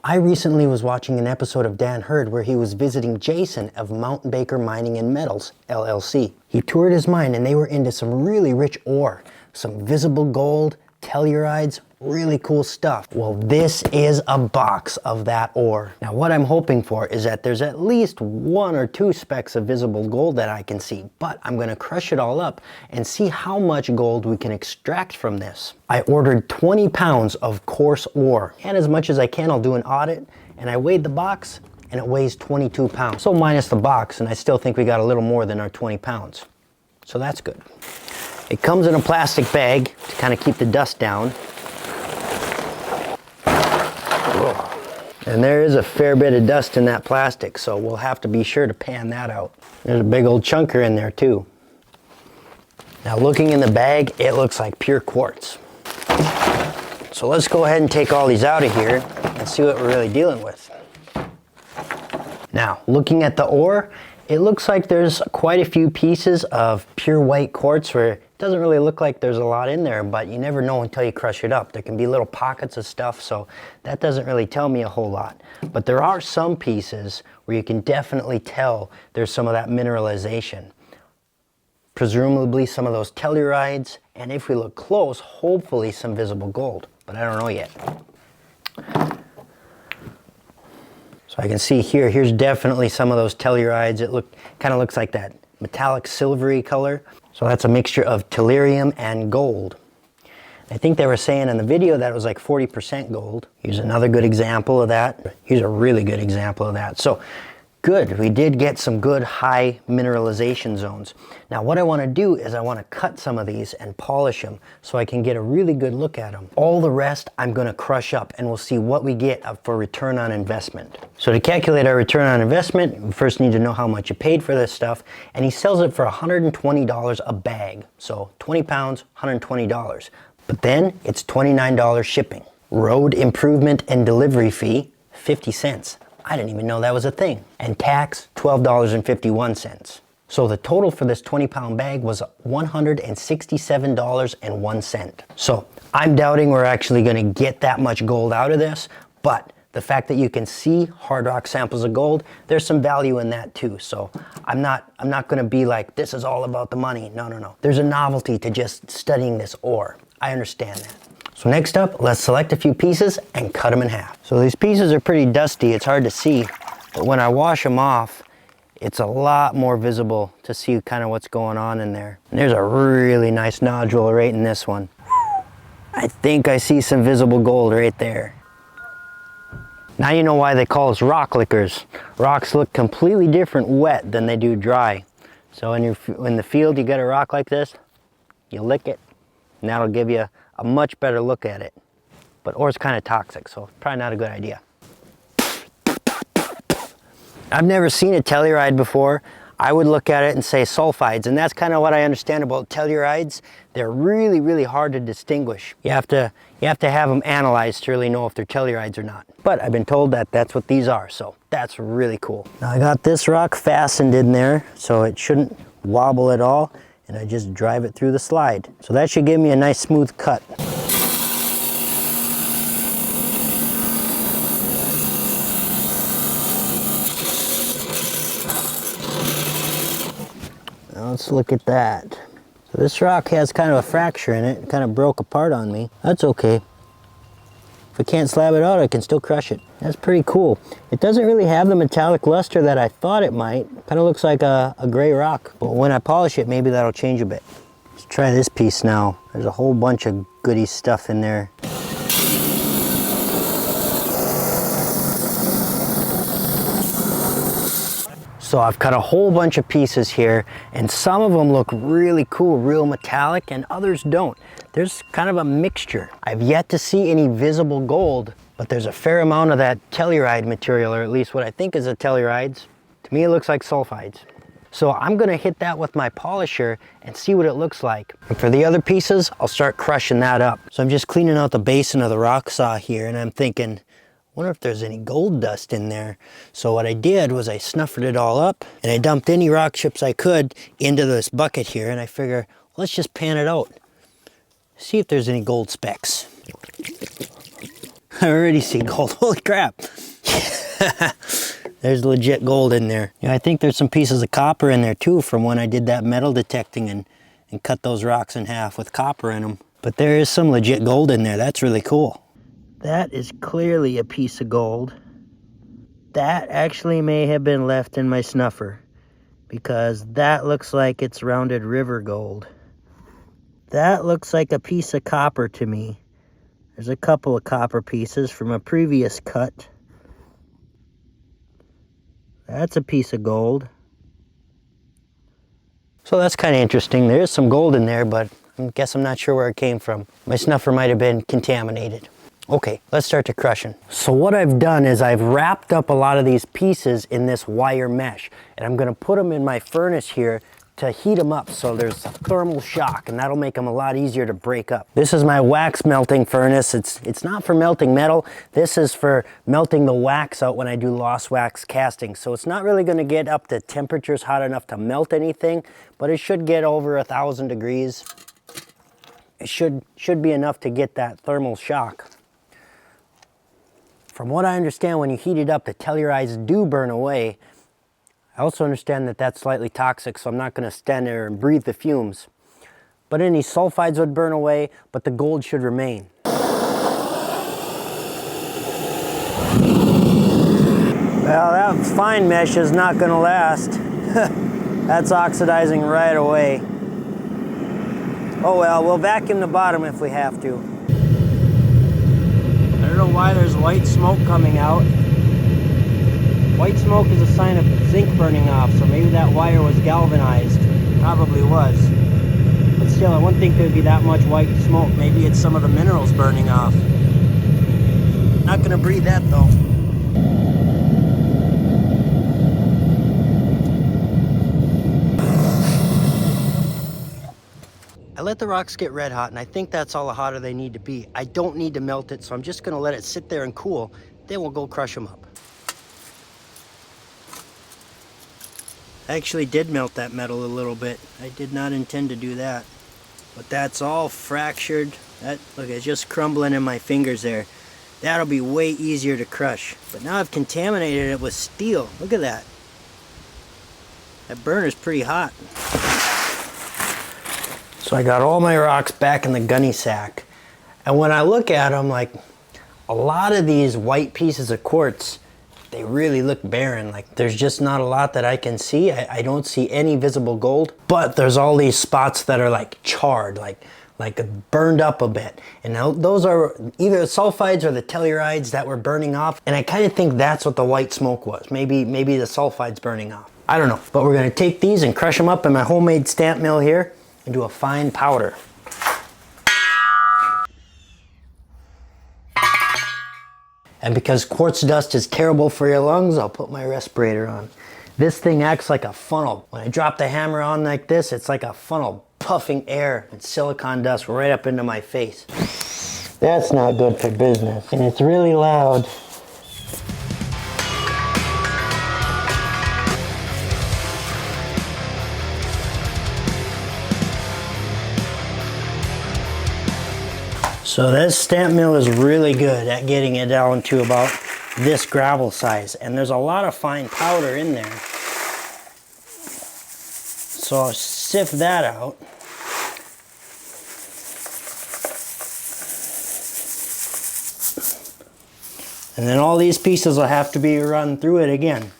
I recently was watching an episode of Dan Hurd where he was visiting Jason of Mountain Baker Mining and Metals, LLC. He toured his mine and they were into some really rich ore, some visible gold, tellurides, really cool stuff. Well, this is a box of that ore. Now what I'm hoping for is that there's at least 1 or 2 specks of visible gold that I can see, but I'm gonna crush it all up and see how much gold we can extract from this. I ordered 20 pounds of coarse ore, and as much as I can I'll do an audit, and I weighed the box and it weighs 22 pounds. So minus the box, and I still think we got a little more than our 20 pounds. So that's good. It comes in a plastic bag to kind of keep the dust down. And there is a fair bit of dust in that plastic, so we'll have to be sure to pan that out. There's a big old chunker in there too. Now looking in the bag, it looks like pure quartz. So let's go ahead and take all these out of here and see what we're really dealing with. Now, looking at the ore, it looks like there's quite a few pieces of pure white quartz where it doesn't really look like there's a lot in there, but you never know until you crush it up. There can be little pockets of stuff, so that doesn't really tell me a whole lot. But there are some pieces where you can definitely tell there's some of that mineralization. Presumably some of those tellurides, and if we look close, hopefully some visible gold, but I don't know yet. So I can see here's definitely some of those tellurides. It kind of looks like that metallic silvery color. So that's a mixture of tellurium and gold. I think they were saying in the video that it was like 40% gold. Here's another good example of that. Here's a really good example of that. So good, we did get some good high mineralization zones. Now what I want to do is I want to cut some of these and polish them so I can get a really good look at them. All the rest I'm going to crush up and we'll see what we get for return on investment. So to calculate our return on investment, we first need to know how much you paid for this stuff, and he sells it for $120 a bag. So 20 pounds, $120. But then it's $29 shipping. Road improvement and delivery fee, 50 cents. I didn't even know that was a thing. And tax, $12.51. So the total for this 20-pound bag was $167.01. So I'm doubting we're actually going to get that much gold out of this, but the fact that you can see hard rock samples of gold, there's some value in that too. So I'm not going to be like, this is all about the money. No. There's a novelty to just studying this ore. I understand that. So next up, let's select a few pieces and cut them in half. So these pieces are pretty dusty, it's hard to see, but when I wash them off, it's a lot more visible to see kind of what's going on in there. And there's a really nice nodule right in this one. I think I see some visible gold right there. Now you know why they call us rock lickers. Rocks look completely different wet than they do dry. So in the field you get a rock like this, you lick it, and that'll give you a much better look at it. But ore's kind of toxic, so probably not a good idea. I've never seen a telluride before. I would look at it and say sulfides, and that's kind of what I understand about tellurides. They're really, really hard to distinguish. You have to have them analyzed to really know if they're tellurides or not. But I've been told that that's what these are, so that's really cool. Now I got this rock fastened in there, so it shouldn't wobble at all. And I just drive it through the slide. So that should give me a nice smooth cut. Now let's look at that. So this rock has kind of a fracture in it. It kind of broke apart on me. That's okay. If I can't slab it out, I can still crush it. That's pretty cool. It doesn't really have the metallic luster that I thought it might. Kind of looks like a gray rock. But when I polish it, maybe that'll change a bit. Let's try this piece now. There's a whole bunch of goody stuff in there. So I've cut a whole bunch of pieces here, and some of them look really cool, real metallic, and others don't. There's kind of a mixture. I've yet to see any visible gold, but there's a fair amount of that telluride material, or at least what I think is a tellurides. To me, it looks like sulfides. So I'm gonna hit that with my polisher and see what it looks like. And for the other pieces, I'll start crushing that up. So I'm just cleaning out the basin of the rock saw here, and I'm thinking, wonder if there's any gold dust in there. So what I did was I snuffed it all up and I dumped any rock chips I could into this bucket here, and I figure, let's just pan it out. See if there's any gold specks. I already see gold. Holy crap. There's legit gold in there. Yeah, I think there's some pieces of copper in there too from when I did that metal detecting and cut those rocks in half with copper in them. But there is some legit gold in there. That's really cool. That is clearly a piece of gold. That actually may have been left in my snuffer because that looks like it's rounded river gold. That looks like a piece of copper to me. There's a couple of copper pieces from a previous cut. That's a piece of gold. So that's kind of interesting. There is some gold in there, but I guess I'm not sure where it came from. My snuffer might have been contaminated. Okay, let's start to crushing. So what I've done is I've wrapped up a lot of these pieces in this wire mesh, and I'm gonna put them in my furnace here to heat them up so there's a thermal shock, and that'll make them a lot easier to break up. This is my wax melting furnace. It's not for melting metal. This is for melting the wax out when I do lost wax casting. So it's not really gonna get up to temperatures hot enough to melt anything, but it should get over 1,000 degrees. It should be enough to get that thermal shock. From what I understand, when you heat it up, the tellurides do burn away. I also understand that that's slightly toxic, so I'm not going to stand there and breathe the fumes. But any sulfides would burn away, but the gold should remain. Well, that fine mesh is not going to last. That's oxidizing right away. Oh well, we'll vacuum the bottom if we have to. I don't know why there's white smoke coming out. White smoke is a sign of zinc burning off, so maybe that wire was galvanized. Probably was. But still, I wouldn't think there'd be that much white smoke. Maybe it's some of the minerals burning off. Not gonna breathe that though. I let the rocks get red hot, and I think that's all the hotter they need to be. I don't need to melt it, so I'm just gonna let it sit there and cool. Then we'll go crush them up. I actually did melt that metal a little bit. I did not intend to do that. But that's all fractured. Look, it's just crumbling in my fingers there. That'll be way easier to crush. But now I've contaminated it with steel. Look at that. That burner's pretty hot. So I got all my rocks back in the gunny sack. And when I look at them, like, a lot of these white pieces of quartz, they really look barren. Like, there's just not a lot that I can see. I don't see any visible gold, but there's all these spots that are like charred, like burned up a bit. And now those are either the sulfides or the tellurides that were burning off. And I kind of think that's what the white smoke was. Maybe the sulfides burning off. I don't know, but we're gonna take these and crush them up in my homemade stamp mill here and do a fine powder. And because quartz dust is terrible for your lungs, I'll put my respirator on. This thing acts like a funnel. When I drop the hammer on like this, it's like a funnel puffing air and silicon dust right up into my face. That's not good for business. And it's really loud. So this stamp mill is really good at getting it down to about this gravel size, and there's a lot of fine powder in there. So I'll sift that out. And then all these pieces will have to be run through it again.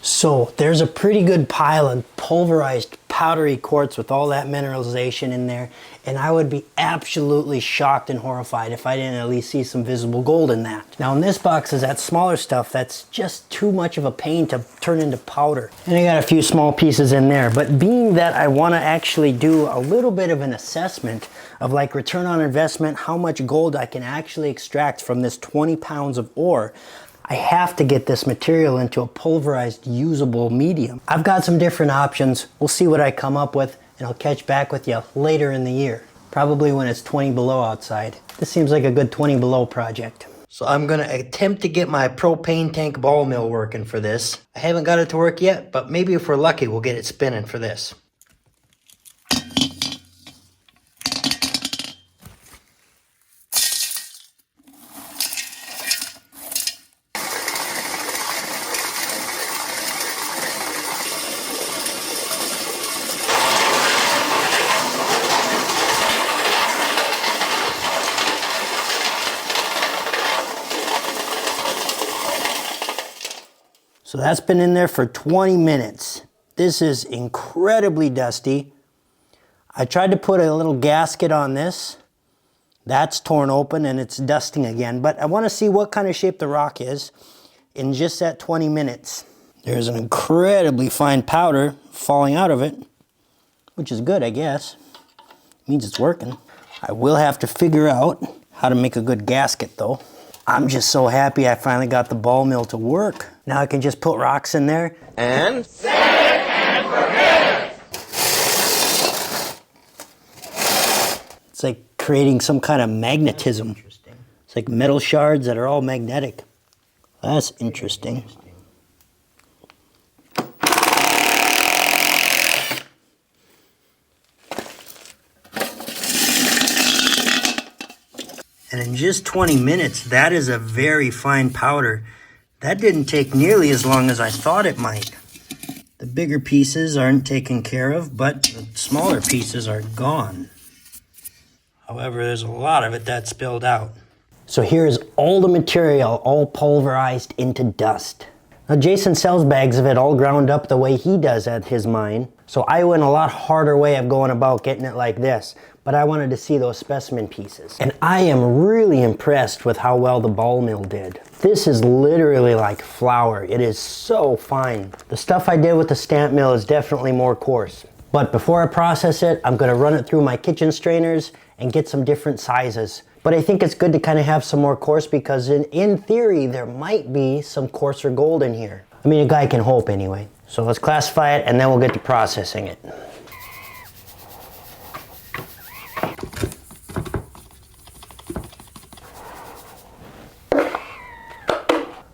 So there's a pretty good pile of pulverized powdery quartz with all that mineralization in there, and I would be absolutely shocked and horrified if I didn't at least see some visible gold in that. Now in this box is that smaller stuff that's just too much of a pain to turn into powder. And I got a few small pieces in there, but being that I want to actually do a little bit of an assessment of like return on investment, how much gold I can actually extract from this 20 pounds of ore, I have to get this material into a pulverized usable medium. I've got some different options. We'll see what I come up with, and I'll catch back with you later in the year. Probably when it's 20 below outside. This seems like a good 20 below project. So I'm gonna attempt to get my propane tank ball mill working for this. I haven't got it to work yet, but maybe if we're lucky, we'll get it spinning for this. So that's been in there for 20 minutes. This is incredibly dusty. I tried to put a little gasket on this. That's torn open and it's dusting again. But I want to see what kind of shape the rock is in just that 20 minutes. There's an incredibly fine powder falling out of it, which is good, I guess. It means it's working. I will have to figure out how to make a good gasket though. I'm just so happy I finally got the ball mill to work. Now I can just put rocks in there and set it and forget it. It's like creating some kind of magnetism. It's like metal shards that are all magnetic. That's interesting. And in just 20 minutes, that is a very fine powder. That didn't take nearly as long as I thought it might. The bigger pieces aren't taken care of, but the smaller pieces are gone. However, there's a lot of it that spilled out. So here's all the material, all pulverized into dust. Now Jason sells bags of it all ground up the way he does at his mine. So I went a lot harder way of going about getting it like this. But I wanted to see those specimen pieces. And I am really impressed with how well the ball mill did. This is literally like flour. It is so fine. The stuff I did with the stamp mill is definitely more coarse. But before I process it, I'm gonna run it through my kitchen strainers and get some different sizes. But I think it's good to kind of have some more coarse because in theory, there might be some coarser gold in here. I mean, a guy can hope anyway. So let's classify it and then we'll get to processing it.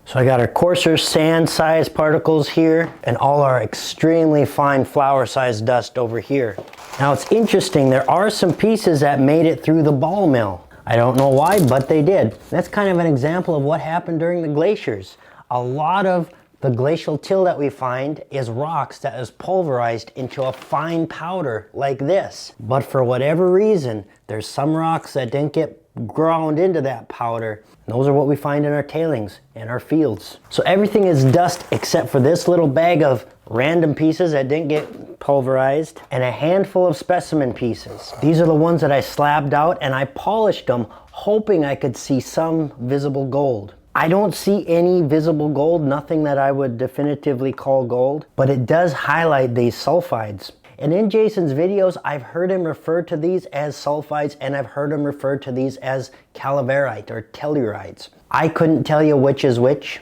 So I got our coarser sand size particles here and all our extremely fine flour size dust over here. Now it's interesting, there are some pieces that made it through the ball mill. I don't know why, but they did. That's kind of an example of what happened during the glaciers. A lot of the glacial till that we find is rocks that is pulverized into a fine powder like this. But for whatever reason, there's some rocks that didn't get ground into that powder. And those are what we find in our tailings and our fields. So everything is dust except for this little bag of random pieces that didn't get pulverized and a handful of specimen pieces. These are the ones that I slabbed out and I polished them hoping I could see some visible gold. I don't see any visible gold, nothing that I would definitively call gold, but it does highlight these sulfides. And in Jason's videos, I've heard him refer to these as sulfides and I've heard him refer to these as calaverite or tellurides. I couldn't tell you which is which.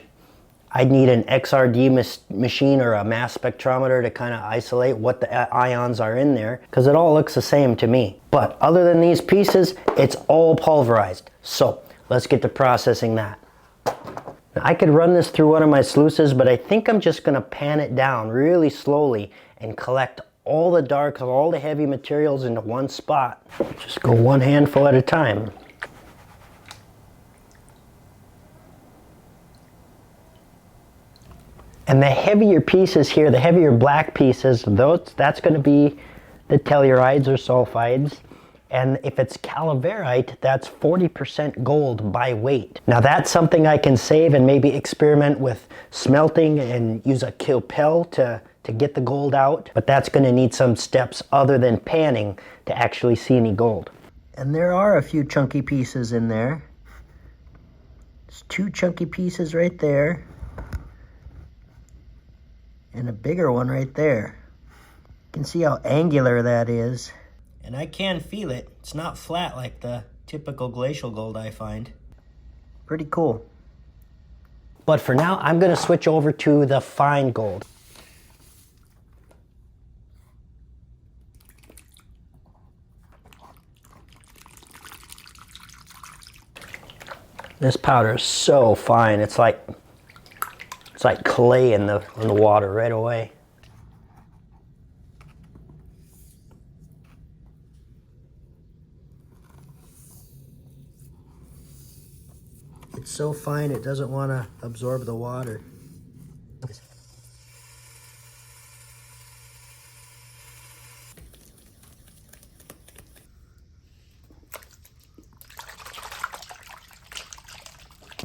I'd need an XRD machine or a mass spectrometer to kind of isolate what the ions are in there because it all looks the same to me. But other than these pieces, it's all pulverized. So let's get to processing that. Now, I could run this through one of my sluices, but I think I'm just going to pan it down really slowly and collect all the dark, all the heavy materials into one spot. Just go one handful at a time. And the heavier pieces here, the heavier black pieces, that's going to be the tellurides or sulfides. And if it's calaverite, that's 40% gold by weight. Now that's something I can save and maybe experiment with smelting and use a kilpel to get the gold out. But that's going to need some steps other than panning to actually see any gold. And there are a few chunky pieces in there. There's two chunky pieces right there. And a bigger one right there. You can see how angular that is. And I can feel it. It's not flat like the typical glacial gold I find. Pretty cool. But for now, I'm going to switch over to the fine gold. This powder is so fine. It's like clay in the water right away. It's so fine it doesn't want to absorb the water.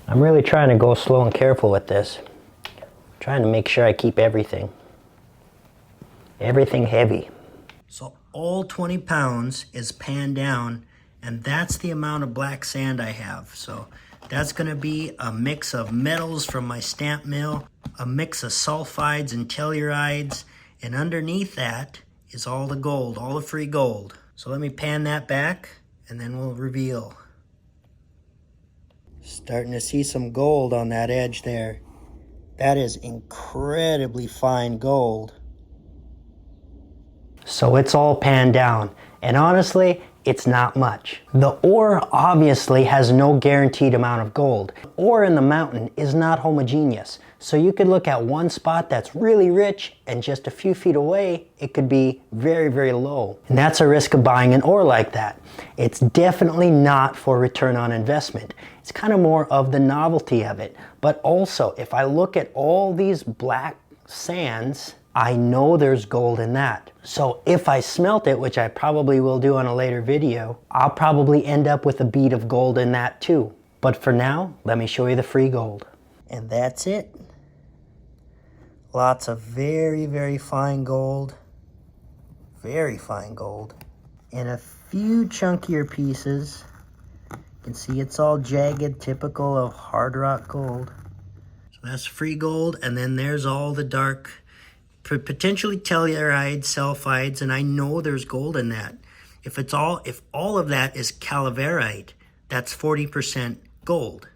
I'm really trying to go slow and careful with this. Trying to make sure I keep everything heavy. So all 20 pounds is panned down, and that's the amount of black sand I have. So that's gonna be a mix of metals from my stamp mill, a mix of sulfides and tellurides, and underneath that is all the gold, all the free gold. So let me pan that back and then we'll reveal. Starting to see some gold on that edge there. That is incredibly fine gold. So it's all panned down, and honestly, it's not much. The ore obviously has no guaranteed amount of gold. Ore in the mountain is not homogeneous, so you could look at one spot that's really rich, and just a few feet away, it could be very, very low. And that's a risk of buying an ore like that. It's definitely not for return on investment. It's kind of more of the novelty of it. But also, if I look at all these black sands, I know there's gold in that. So if I smelt it, which I probably will do on a later video, I'll probably end up with a bead of gold in that too. But for now, let me show you the free gold. And that's it. Lots of very, very fine gold. Very fine gold. And a few chunkier pieces. You can see it's all jagged, typical of hard rock gold. So that's free gold, and then there's all the dark, potentially telluride, sulfides, and I know there's gold in that. If all of that is calaverite, that's 40% gold.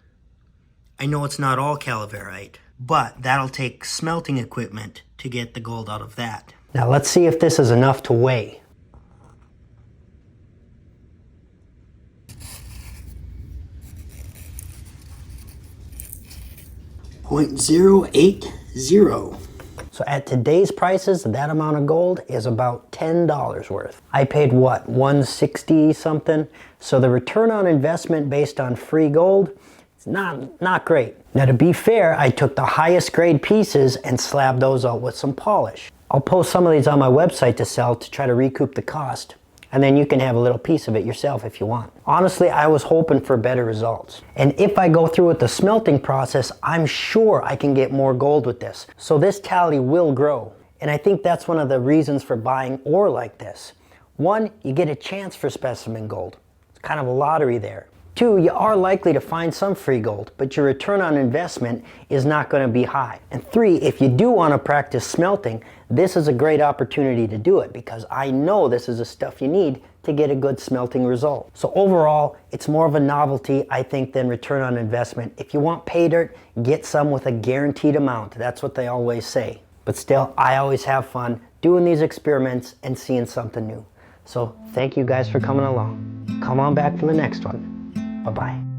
I know it's not all calaverite, but that'll take smelting equipment to get the gold out of that. Now let's see if this is enough to weigh. 0.080. So at today's prices, that amount of gold is about $10 worth. I paid what, $160 something? So the return on investment based on free gold, it's not great. Now to be fair, I took the highest grade pieces and slabbed those out with some polish. I'll post some of these on my website to sell to try to recoup the cost. And then you can have a little piece of it yourself if you want. Honestly, I was hoping for better results. And if I go through with the smelting process, I'm sure I can get more gold with this. So this tally will grow. And I think that's one of the reasons for buying ore like this. One, you get a chance for specimen gold. It's kind of a lottery there. Two, you are likely to find some free gold, but your return on investment is not going to be high. And three, if you do want to practice smelting, this is a great opportunity to do it because I know this is the stuff you need to get a good smelting result. So overall, it's more of a novelty, I think, than return on investment. If you want pay dirt, get some with a guaranteed amount. That's what they always say. But still, I always have fun doing these experiments and seeing something new. So thank you guys for coming along. Come on back for the next one. Bye-bye.